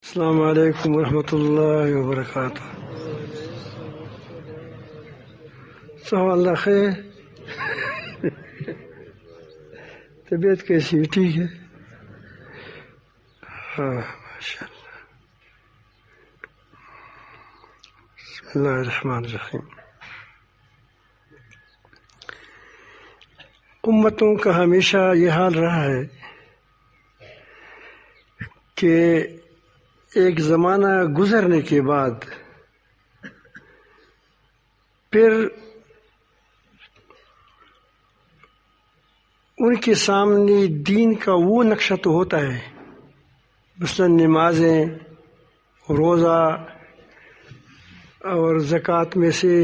السلام علیکم ورحمۃ اللہ وبرکاتہ. صحیح اللہ خیر. طبیعت کیسی ہے؟ ٹھیک ہے؟ ہاں ماشاء اللہ. بسم اللہ الرحمن الرحیم. امتوں کا ہمیشہ یہ حال رہا ہے کہ ایک زمانہ گزرنے کے بعد پھر ان کے سامنے دین کا وہ نقشہ تو ہوتا ہے، مثلاً نمازیں، روزہ اور زکوٰۃ میں سے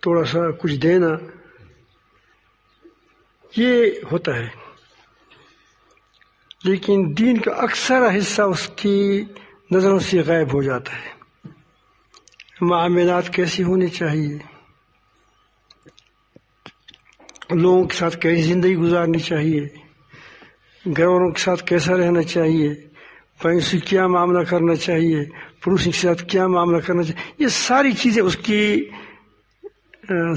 تھوڑا سا کچھ دینا، یہ ہوتا ہے، لیکن دین کا اکثر حصہ اس کی نظروں سے غائب ہو جاتا ہے. معاملات کیسی ہونی چاہیے، لوگوں کے ساتھ کیسی زندگی گزارنی چاہیے، گھر والوں کے ساتھ کیسا رہنا چاہیے، بھائیوں سے کیا معاملہ کرنا چاہیے، پڑوسی کے ساتھ کیا معاملہ کرنا چاہیے، یہ ساری چیزیں اس کی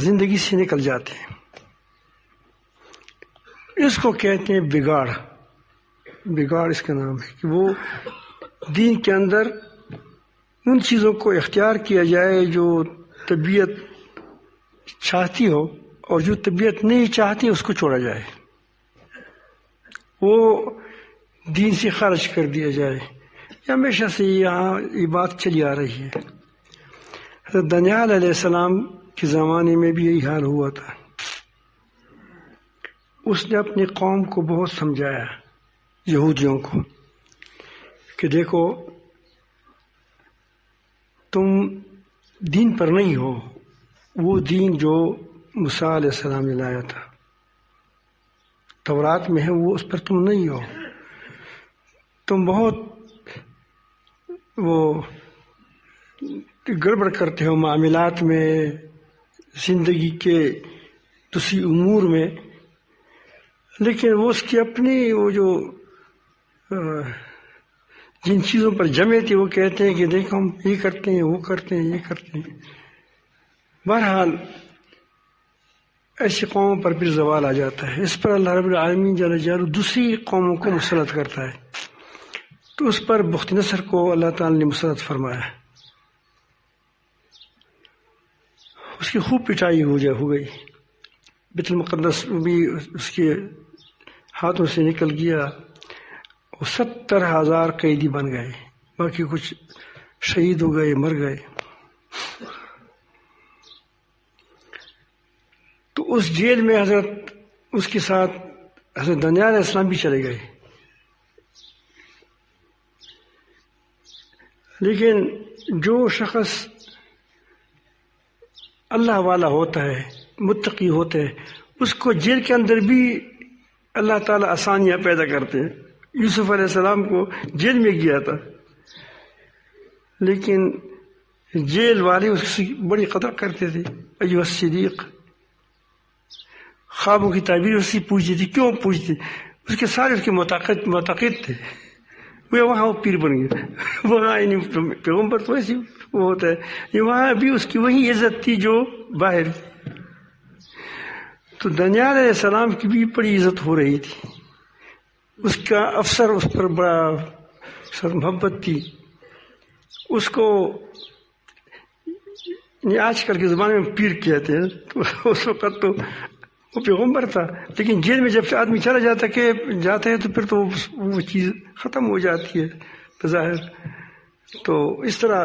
زندگی سے نکل جاتی ہیں. اس کو کہتے ہیں بگاڑ. بگاڑ اس کا نام ہے کہ وہ دین کے اندر ان چیزوں کو اختیار کیا جائے جو طبیعت چاہتی ہو، اور جو طبیعت نہیں چاہتی اس کو چھوڑا جائے، وہ دین سے خارج کر دیا جائے. ہمیشہ سے یہاں یہ بات چلی آ رہی ہے. حضرت دانیال علیہ السلام کے زمانے میں بھی یہی حال ہوا تھا. اس نے اپنی قوم کو بہت سمجھایا، یہودیوں کو، کہ دیکھو تم دین پر نہیں ہو، وہ دین جو موسیٰ علیہ السلام نے لایا تھا، تورات میں ہے، وہ اس پر تم نہیں ہو. تم بہت وہ گڑبڑ کرتے ہو معاملات میں، زندگی کے دوسری امور میں، لیکن وہ اس کی اپنی وہ جو جن چیزوں پر جمے تھے وہ کہتے ہیں کہ دیکھو ہم یہ کرتے ہیں، وہ کرتے ہیں، یہ کرتے ہیں. بہرحال ایسی قوموں پر پھر زوال آ جاتا ہے. اس پر اللہ رب العالمین جل جلالہ دوسری قوموں کو مسلط کرتا ہے. تو اس پر بخت نصر کو اللہ تعالیٰ نے مسلط فرمایا. اس کی خوب پٹائی ہو گئی. بیت المقدس بھی اس کے ہاتھوں سے نکل گیا. 70,000 قیدی بن گئے، باقی کچھ شہید ہو گئے، مر گئے. تو اس جیل میں اس کے ساتھ حضرت دانیال علیہ السلام بھی چلے گئے. لیکن جو شخص اللہ والا ہوتا ہے، متقی ہوتا ہے، اس کو جیل کے اندر بھی اللہ تعالیٰ آسانیاں پیدا کرتے ہیں. یوسف علیہ السلام کو جیل میں گیا تھا، لیکن جیل والے اس کی بڑی قدر کرتے تھے. ایھا الصدیق، خوابوں کی تعبیر اس سے پوچھتی تھی. کیوں پوچھتی؟ اس کے سارے اس کے معتقد تھے. وہاں وہ پیر بن گیا. وہاں پیغمبر تو ایسے وہ ہوتا ہے، وہاں بھی اس کی وہی عزت تھی جو باہر. تو دانیال علیہ السلام کی بھی بڑی عزت ہو رہی تھی. اس کا افسر اس پر بڑا محبت تھی. اس کو آج کل کے زمانے میں پیر کہتے ہیں. تو اس وقت تو وہ پیغمبر تھا، لیکن جیل میں جب سے آدمی چلا جاتا ہے تو پھر تو وہ چیز ختم ہو جاتی ہے بظاہر. تو اس طرح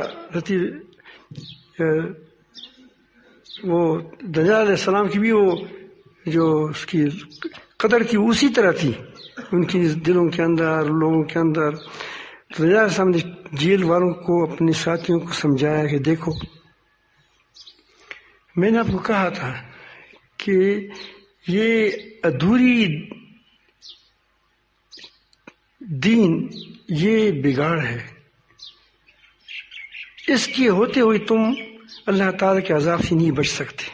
وہ دانیال علیہ السلام کی بھی وہ جو اس کی قدر تھی اسی طرح تھی ان کی دلوں کے اندر، لوگوں کے اندر. تو دانیال علیہ السلام نے جیل والوں کو، اپنے ساتھیوں کو سمجھایا کہ دیکھو میں نے آپ کو کہا تھا کہ یہ ادھوری دین یہ بگاڑ ہے، اس کے ہوتے ہوئے تم اللہ تعالیٰ کے عذاب سے نہیں بچ سکتے.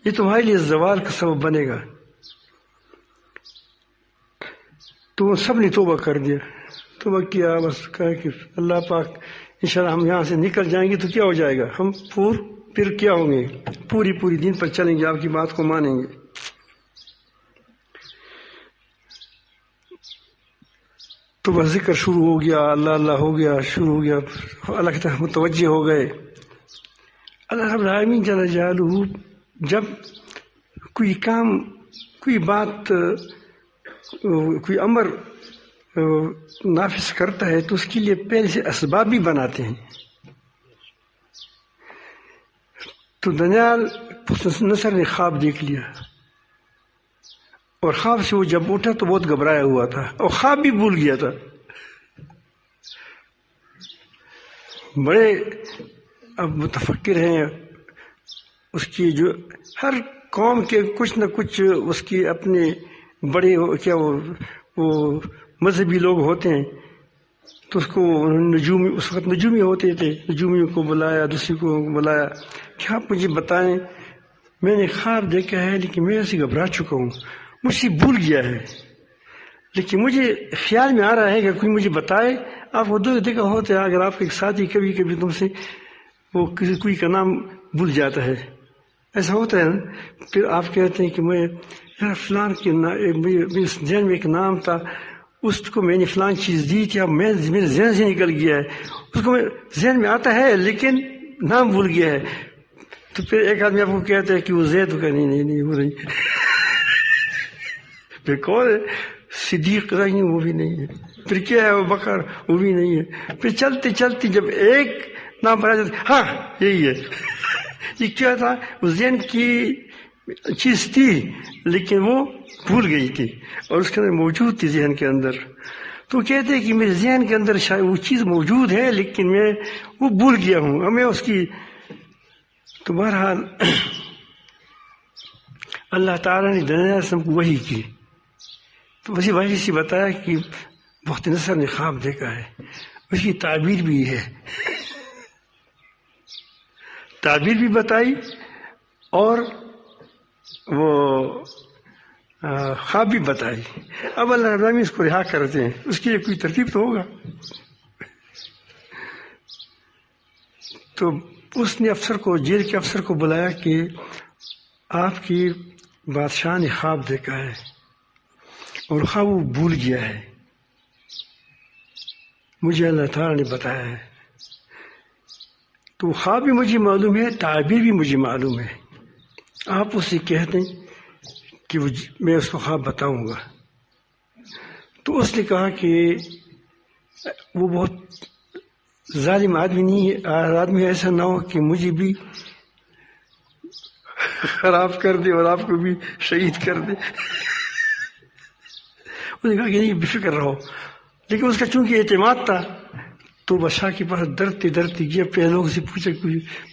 یہ تمہارے لیے زوال کا سبب بنے گا. تو سب نے توبہ کر دیا، توبہ کیا، بس کہا کہ اللہ پاک انشاءاللہ ہم یہاں سے نکل جائیں گے تو کیا ہو جائے گا، ہم پھر کیا ہوں گے، پوری دین پر چلیں گے، آپ کی بات کو مانیں گے۔ تو بس ذکر شروع ہو گیا، اللہ اللہ ہو گیا، شروع ہو گیا، اللہ کی طرف متوجہ ہو گئے۔ اللہ رب العالمین جل جلالہ جب کوئی کام، کوئی بات، کوئی امر نافذ کرتا ہے تو اس کے لیے پہلے سے اسباب بھی بناتے ہیں۔ تو دانیال نصر نے خواب دیکھ لیا، اور خواب سے وہ جب اٹھا تو بہت گھبرایا ہوا تھا، اور خواب بھی بھول گیا تھا۔ بڑے اب متفکر ہیں، اس کی جو ہر قوم کے کچھ نہ کچھ اس کی اپنے بڑے کیا وہ مذہبی لوگ ہوتے ہیں، تو اس کو نجومی، اس وقت نجومی ہوتے تھے، نجومی کو بلایا، دوسری کو بلایا کہ آپ مجھے بتائیں، میں نے خواب دیکھا ہے لیکن میں ایسے گھبرا چکا ہوں، مجھ سے بھول گیا ہے، لیکن مجھے خیال میں آ رہا ہے کہ کوئی مجھے بتائے۔ آپ کو دو دیکھا ہوتا ہے، اگر آپ کے ایک ساتھی کبھی کبھی تم سے وہ کوئی کا نام بھول جاتا ہے، ایسا ہوتا ہے نا، پھر آپ کہتے ہیں کہ میں فلان کے میرے ذہن میں ایک نام تھا، اس کو میں نے فلان چیز دی تھی، اب میرے ذہن سے نکل گیا ہے، اس کو ذہن میں آتا ہے لیکن نام بھول گیا ہے۔ تو پھر ایک آدمی آپ کو کہتا ہے کہ وہ زید کا نہیں وہ نہیں، پھر کون ہے؟ صدیق نہیں، وہ بھی نہیں ہے، پھر کیا ہے؟ وہ بکر، وہ بھی نہیں ہے۔ پھر چلتے چلتے جب ایک نام پر آ جاتا، ہاں یہی ہے۔ یہ کیا تھا؟ وہ ذہن کی چیز تھی لیکن وہ بھول گئی تھی، اور اس کے اندر موجود تھی ذہن کے اندر۔ تو کہتے ہیں کہ میرے ذہن کے اندر شاید وہ چیز موجود ہے لیکن میں وہ بھول گیا ہوں، اب میں اس کی۔ تو بہرحال اللہ تعالیٰ نے دانیال کو وحی کی، تو اسی وحی سے بتایا کہ بخت نصر نے خواب دیکھا ہے، اس کی تعبیر بھی ہے، تعبیر بھی بتائی اور وہ خواب بھی بتائی۔ اب اللہ رب العالمین اس کو رہا کرتے ہیں، اس کے لیے کوئی ترتیب تو ہوگا۔ تو اس نے افسر کو، جیل کے افسر کو بلایا کہ آپ کی بادشاہ نے خواب دیکھا ہے اور خواب وہ بھول گیا ہے، مجھے اللہ تعالیٰ نے بتایا ہے، تو خواب بھی مجھے معلوم ہے، تعبیر بھی مجھے معلوم ہے، آپ اسے کہہ دیں کہ میں اس کو خواب بتاؤں گا۔ تو اس نے کہا کہ وہ بہت ظالم آدمی نہیں ہے، آدمی ایسا نہ ہو کہ مجھے بھی خراب کر دے اور آپ کو بھی شہید کر دے۔ اس نے کہا کہ نہیں، بے فکر رہو، لیکن اس کا چونکہ اعتماد تھا تو بادشاہ کے پاس ڈرتے گیا، پہلے لوگوں سے پوچھا کہ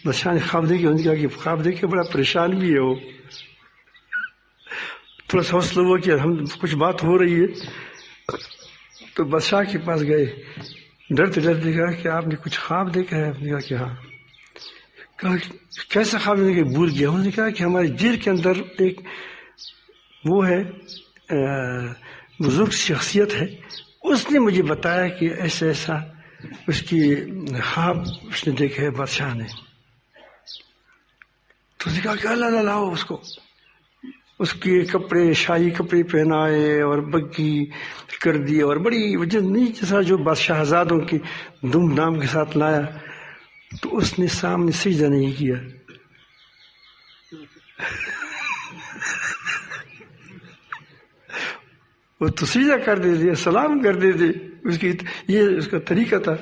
بادشاہ نے خواب دیکھے، انہوں نے کہا کہ خواب دیکھے، بڑا پریشان بھی ہے وہ، تھوڑا سا حوصلہ ہوا کہ ہم کچھ بات ہو رہی ہے۔ تو بادشاہ کے پاس گئے، ڈرتے کہا کہ آپ نے کچھ خواب دیکھا ہے؟ نے کہا کہ ہاں۔ کہا کیسا خواب؟ نے کہا بھول گیا۔ انہوں نے کہا کہ ہمارے جیل کے اندر ایک وہ ہے بزرگ شخصیت ہے، اس نے مجھے بتایا کہ ایسا ایسا اس کی خواب اس نے دیکھا ہے بادشاہ نے۔ تو اس نے کہا کہ اللہ لاؤ اس کو، اس کے کپڑے، شاہی کپڑے پہنائے اور بگی کر دی، اور بڑی جیسا جو بادشاہ زادوں کی دھوم دھام کے ساتھ لایا۔ تو اس نے سامنے سجدہ نہیں کیا، وہ تو سجدہ کر دیتے، سلام کر دیتے، یہ اس کا طریقہ تھا۔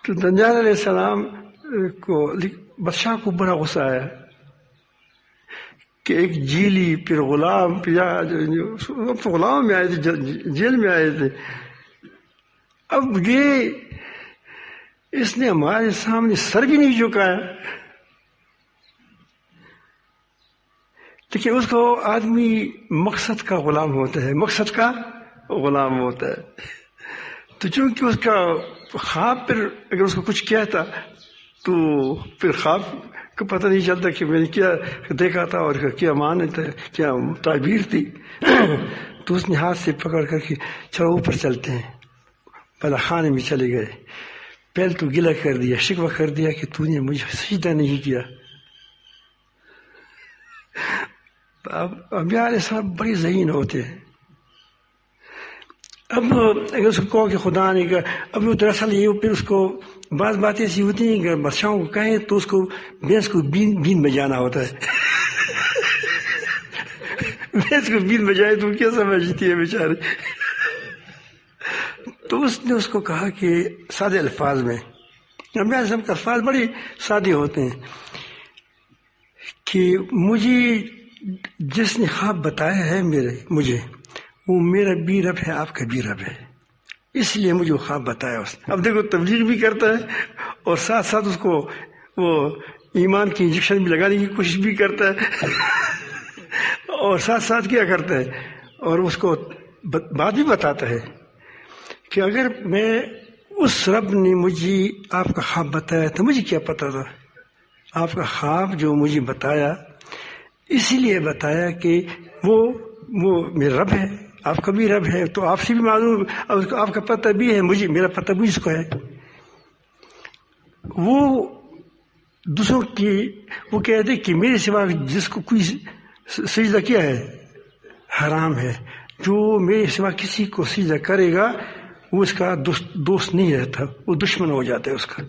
تو دانیال علیہ السلام کو، بادشاہ کو بڑا غصہ آیا کہ ایک جیلی، پھر غلام، پھر غلام میں آئے تھے، جیل میں آئے تھے، اب یہ اس نے ہمارے سامنے سر بھی نہیں جھکایا۔ لیکن اس کو آدمی مقصد کا غلام ہوتا ہے، مقصد کا غلام ہوتا ہے۔ تو چونکہ اس کا خواب، پھر اگر اس کو کچھ کہتا تو پھر خواب کہ پتہ نہیں چلتا کہ میں نے کیا دیکھا تھا اور کیا معنی تھا، کیا تعبیر تھی۔ تو اس نے ہاتھ سے پکڑ کر کے چلو اوپر چلتے ہیں، بالا خانے میں چلے گئے۔ پہلے تو گلہ کر دیا، شکوہ کر دیا کہ تو نے مجھے سجدہ نہیں کیا۔ اب انبیاء علیہ السلام بڑی ذہین ہوتے ہیں۔ اب اگر اس کو کہو کہ خدا نے کہا، اب وہ دراصل یہ پھر اس کو بعض باتیں ایسی ہوتی ہیں کہ بادشاہوں کو کہیں تو اس کو بھینس کو بین بجانا ہوتا ہے۔ بھینس کو بین بجائے تو کیا سمجھتی ہے بیچارے۔ تو اس نے اس کو کہا کہ سادے الفاظ میں، انبیاء علیہ السلام کے الفاظ بڑے سادے ہوتے ہیں، کہ مجھے جس نے خواب بتایا ہے مجھے وہ میرا بھی رب ہے، آپ کا بھی رب ہے، اس لیے مجھے وہ خواب بتایا اس نے۔ اب دیکھو تبلیغ بھی کرتا ہے اور ساتھ ساتھ اس کو وہ ایمان کی انجیکشن بھی لگانے کی کوشش بھی کرتا ہے، اور ساتھ ساتھ کیا کرتا ہے، اور اس کو بات بھی بتاتا ہے کہ اگر میں اس رب نے مجھے آپ کا خواب بتایا تو مجھے کیا پتا تھا؟ آپ کا خواب جو مجھے بتایا اسی لیے بتایا کہ وہ میرا رب ہے، آپ کا بھی رب ہے، تو آپ سے بھی معلوم، آپ کا پتہ بھی ہے، مجھے میرا پتہ بھی اس کو ہے۔ وہ دوسروں کی وہ کہتے کہ میرے سوا جس کو کوئی سجدہ کیا ہے حرام ہے، جو میرے سوا کسی کو سجدہ کرے گا وہ اس کا دوست نہیں رہتا، وہ دشمن ہو جاتا ہے اس کا۔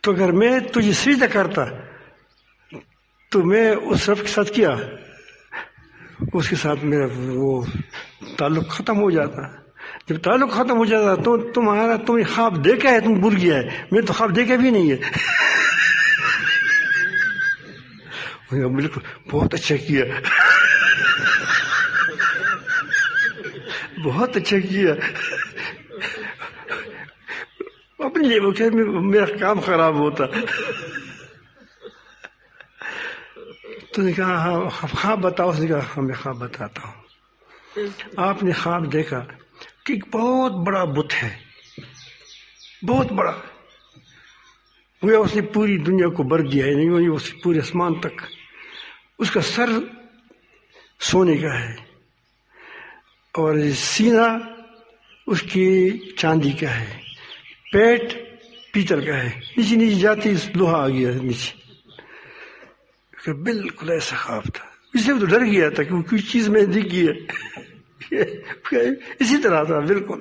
تو اگر میں تجھے سجدہ کرتا تو میں اس رب کے ساتھ کیا، اس کے ساتھ میرا وہ تعلق ختم ہو جاتا۔ جب تعلق ختم ہو جاتا تو تم نے خواب دیکھا ہے، تم بھول گیا ہے، میں تو خواب دیکھا بھی نہیں ہے۔ بالکل بہت اچھا کیا، بہت اچھا کیا، اپنے لیے وہ کہ میرا کام خراب ہوتا۔ تو نے کہا ہاں خواب بتاؤ، اس نے کہا ہاں میں خواب بتاتا ہوں۔ آپ نے خواب دیکھا کہ ایک بہت بڑا بت ہے، بہت بڑا، وہ اس نے پوری دنیا کو بھر دیا ہے، نہیں اس پورے آسمان تک، اس کا سر سونے کا ہے اور سینہ اس کی چاندی کا ہے، پیٹ پیتل کا ہے، نیچے نیچے جاتی لوہا آ گیا نیچے۔ بالکل ایسا خواب تھا، اس لیے وہ تو ڈر گیا تھا کہ وہ کوئی چیز میں دیکھی ہے، اسی طرح تھا بالکل۔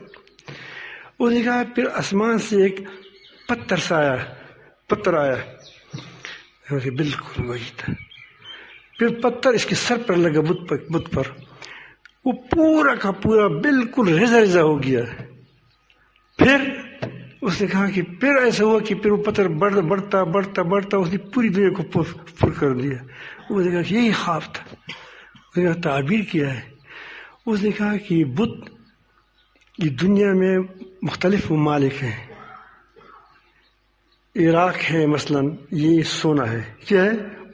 اس نے کہا پھر آسمان سے ایک پتھر آیا، بالکل وہی تھا۔ پھر پتھر اس کے سر پر لگا، بت پر، وہ پورا کا پورا بالکل ریزہ ریزہ ہو گیا۔ پھر اس نے کہا کہ پھر ایسا ہوا کہ پھر وہ پتھر بڑھتا بڑھتا بڑھتا اس نے پوری دنیا کو پر کر دیا۔ اس نے کہا کہ یہی خواب تھا، اس نے کہا تعبیر کیا ہے۔ اس نے کہا کہ بت یہ دنیا میں مختلف ممالک ہیں، عراق ہے مثلا، یہ سونا ہے، کیا ہے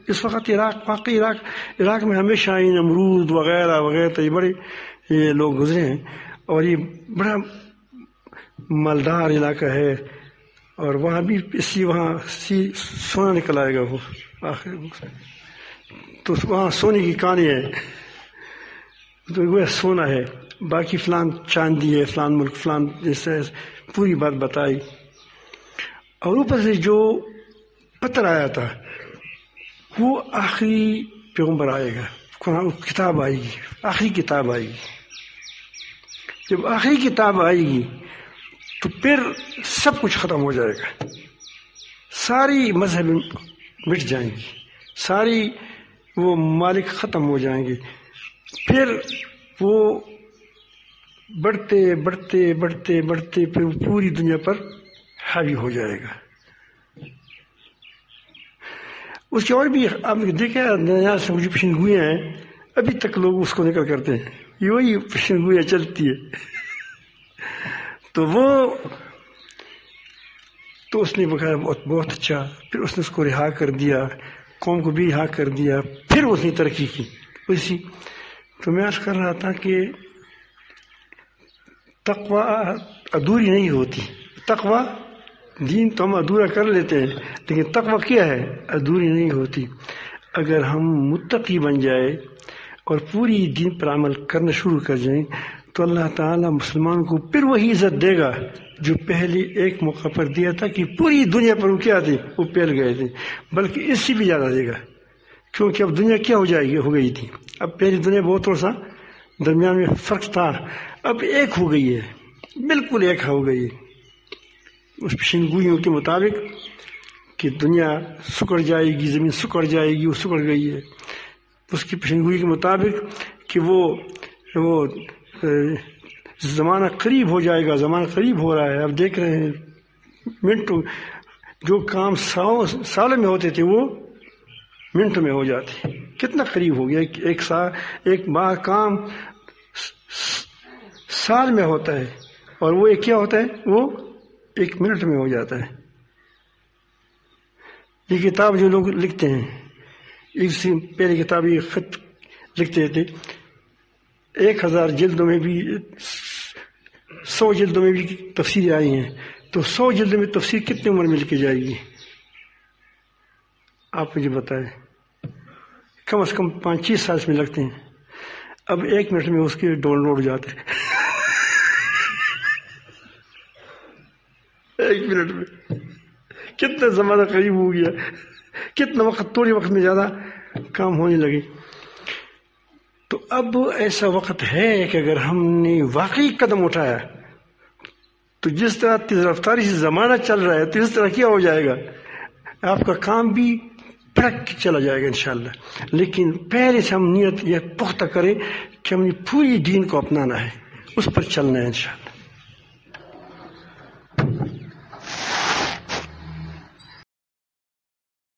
اس وقت واقعی عراق میں ہمیشہ یہ نمرود وغیرہ وغیرہ یہ بڑے یہ لوگ گزرے ہیں، اور یہ بڑا مالدار علاقہ ہے، اور وہاں بھی وہاں سونا نکل آئے گا، وہ آخر تو وہاں سونے کی کانیں ہیں، تو وہ سونا ہے، باقی فلان چاندی ہے، فلان ملک فلان، جیسے پوری بات بتائی۔ اور اوپر سے جو پتھر آیا تھا وہ آخری پیغمبر آئے گا، قرآن کتاب آئے گی، آخری کتاب آئے گی۔ جب آخری کتاب آئے گی تو پھر سب کچھ ختم ہو جائے گا، ساری مذہب مٹ جائیں گی، ساری وہ ممالک ختم ہو جائیں گے، پھر وہ بڑھتے بڑھتے بڑھتے بڑھتے پھر پوری دنیا پر حاوی ہو جائے گا۔ اس کے اور بھی آپ نے دیکھا نیا سے جو پیشن گوئیاں ہیں، ابھی تک لوگ اس کو نکل کرتے ہیں، یہ وہی پیشن گوئیاں چلتی ہے۔ تو اس نے بکایا بہت اچھا، پھر اس نے اس کو رہا کر دیا، قوم کو بھی رہا کر دیا، پھر اس نے ترقی کی اسی۔ تو میں عرض کر رہا تھا کہ تقوی ادھوری نہیں ہوتی، تقوی دین تو ہم ادھورا کر لیتے ہیں، لیکن تقویٰ کیا ہے؟ ادھوری نہیں ہوتی۔ اگر ہم متقی بن جائے اور پوری دین پر عمل کرنا شروع کر جائیں تو اللہ تعالیٰ مسلمان کو پھر وہی عزت دے گا جو پہلے ایک موقع پر دیا تھا کہ پوری دنیا پر وہ کیا تھے، وہ پھیل گئے تھے، بلکہ اس سے بھی زیادہ دے گا، کیونکہ اب دنیا کیا ہو گئی تھی۔ اب پہلی دنیا بہت تھوڑا سا درمیان میں فرق تھا، اب ایک ہو گئی ہے، بالکل ایک ہو گئی ہے۔ اس پیشن گوئیوں کے مطابق کہ دنیا سکڑ جائے گی، زمین سکڑ جائے گی، وہ سکڑ گئی ہے۔ اس کی پیشن گوئی کے مطابق کہ وہ زمانہ قریب ہو جائے گا، زمانہ قریب ہو رہا ہے۔ اب دیکھ رہے ہیں منٹوں، جو کام سالوں میں ہوتے تھے وہ منٹوں میں ہو جاتے، کتنا قریب ہو گیا۔ ایک بار کام سال میں ہوتا ہے اور وہ ایک کیا ہوتا ہے، وہ 1 منٹ میں ہو جاتا ہے۔ یہ کتاب جو لوگ لکھتے ہیں، ایک سے پہلی کتاب یہ خط لکھتے تھے، 1000 جلدوں میں بھی 100 جلدوں میں بھی تفسیریں آئی ہیں، تو 100 جلدوں میں تفسیر کتنی عمر میں لکھی جائے گی؟ آپ مجھے بتائیں۔ کم از کم 5-6 سال میں لگتے ہیں، اب 1 منٹ میں اس کے ڈاؤن لوڈ ہو جاتے ہیں۔ 1 منٹ میں کتنا زمانہ قریب ہو گیا، کتنا وقت، تھوڑے وقت میں زیادہ کام ہونے لگے۔ تو اب ایسا وقت ہے کہ اگر ہم نے واقعی قدم اٹھایا تو جس طرح تیز رفتاری سے زمانہ چل رہا ہے تو اس طرح کیا ہو جائے گا، آپ کا کام بھی پھڑک چلا جائے گا انشاءاللہ۔ لیکن پہلے سے ہم نیت یہ پختہ کریں کہ ہم نے پوری دین کو اپنانا ہے، اس پر چلنا ہے انشاءاللہ۔